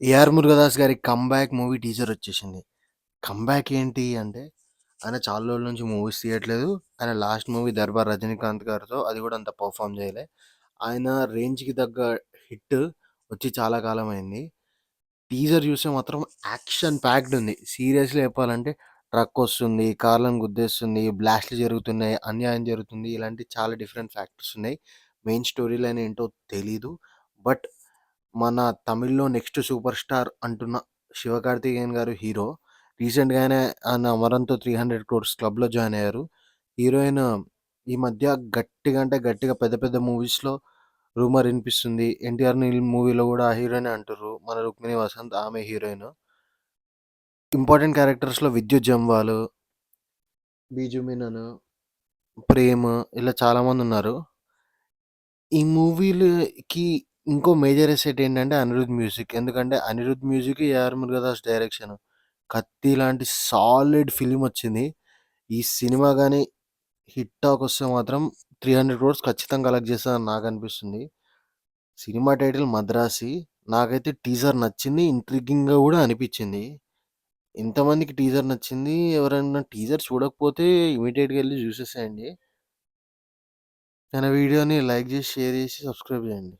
AR Murugadoss గారి 'comeback' movie teaser వచ్చేసింది. 'Comeback' ఏంటి అంటే, ఆయన చాలా రోజుల నుంచి మూవీస్ తీయట్లేదు. ఆయన లాస్ట్ మూవీ 'దర్బార్' రజనీకాంత్ గారితో అది కూడా అంత పెర్ఫార్మ్ చేయలే. ఆయన రేంజ్‌కి తగ్గ హిట్ వచ్చి చాలా కాలమైంది. టీజర్ చూస్తే మాత్రం యాక్షన్ ప్యాక్డ్ ఉంది. సీరియస్‌లీ చెప్పాలంటే ట్రక్కొస్తుంది, కార్లను గుద్దేస్తుంది, బ్లాస్ట్‌లు జరుగుతున్నాయి, అన్యాయం జరుగుతుంది. ఇలాంటి చాలా డిఫరెంట్ ఫ్యాక్టర్స్ ఉన్నాయి. మెయిన్ స్టోరీ లైన్ ఏంటో తెలీదు. బట్ మన తమిళ్‌లో నెక్స్ట్ సూపర్ స్టార్ అంటున్న 'శివకార్తికేయన్' గారు హీరో. రీసెంట్‌గానే ఆయన 'అమరంతో 300 క్రోర్స్' క్లబ్‌లో జాయిన్ అయ్యారు. హీరోయిన్ ఈ మధ్య గట్టిగా అంటే గట్టిగా పెద్ద పెద్ద మూవీస్‌లో రూమర్ ఇనిపిస్తుంది. 'ఎన్టీఆర్ నీల్' మూవీలో గూడా ఆ హీరోయినే అంటుర్రు. మన 'రుక్మిణి వసంత్' ఆమె హీరోయిన్. ఇంపార్టెంట్ క్యారెక్టర్స్‌లో 'విద్యుత్ జంవాల్', 'బీజు మీనన్', 'ప్రేమ్' ఇలా చాలామందున్నారు. ఈ మూవీలకి ఇంకో మేజర్ అసెట్ ఏంటంటే అనిరుద్ మ్యూజిక్. ఎందుకంటే Anirudh music, AR Murugadoss direction. 'Kaththi' లాంటి సాలిడ్ ఫిల్మ్ వచ్చింది. ఈ సినిమా గాని హిట్ టాక్ వస్తే మాత్రం 300 క్రోర్స్ ఖచ్చితంగా కలెక్ట్ చేస్తదని నాకనిపిస్తుంది. Cinema title 'Madrasi'. నాకైతే టీజర్ నచ్చింది. ఇంట్రిగింగ్‌గా గూడా అనిపిచ్చింది. ఇంతమందికి టీజర్ నచ్చింది. ఎవరైనా టీజర్ చూడకపోతే ఇమ్మీడియేట్‌గా ఎళ్లి చూసేసేయండి. మన వీడియోని లైక్ జేసి, షేర్ జేసి, సబ్స్క్రైబ్ జేయండి.